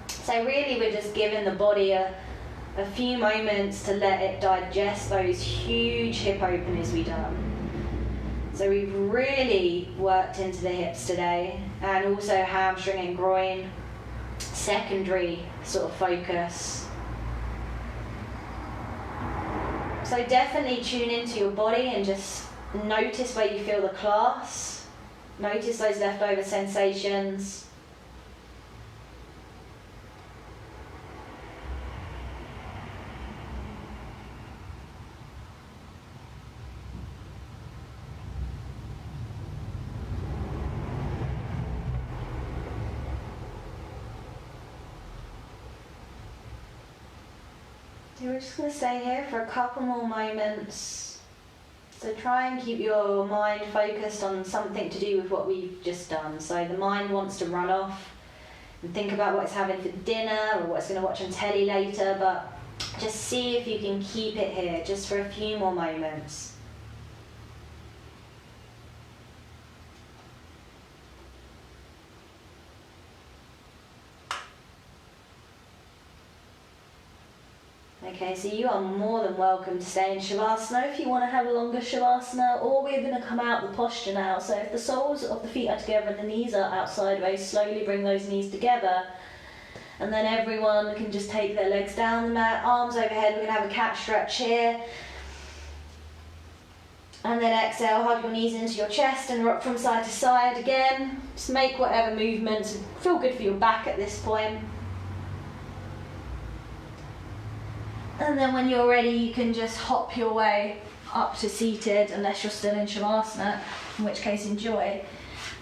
So really we're just giving the body a few moments to let it digest those huge hip openers we've done. So we've really worked into the hips today, and also hamstring and groin, secondary sort of focus. So definitely tune into your body and just notice where you feel the class. Notice those leftover sensations. We're just going to stay here for a couple more moments. So try and keep your mind focused on something to do with what we've just done. So the mind wants to run off and think about what it's having for dinner or what it's going to watch on telly later, but just see if you can keep it here just for a few more moments. Okay, so you are more than welcome to stay in Shavasana if you want to have a longer Shavasana, or we're going to come out the posture now. So if the soles of the feet are together and the knees are out sideways, slowly bring those knees together. And then everyone can just take their legs down the mat, arms overhead. We're going to have a cat stretch here. And then exhale, hug your knees into your chest and rock from side to side again. Just make whatever movements feel good for your back at this point. And then when you're ready, you can just hop your way up to seated, unless you're still in Shavasana, in which case enjoy.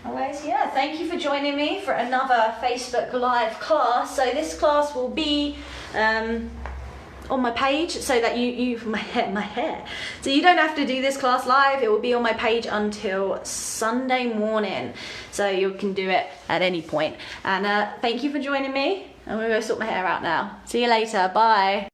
Otherwise, yeah, thank you for joining me for another Facebook Live class. So this class will be on my page, so that my hair. So you don't have to do this class live. It will be on my page until Sunday morning. So you can do it at any point. And thank you for joining me. I'm gonna go sort my hair out now. See you later, bye.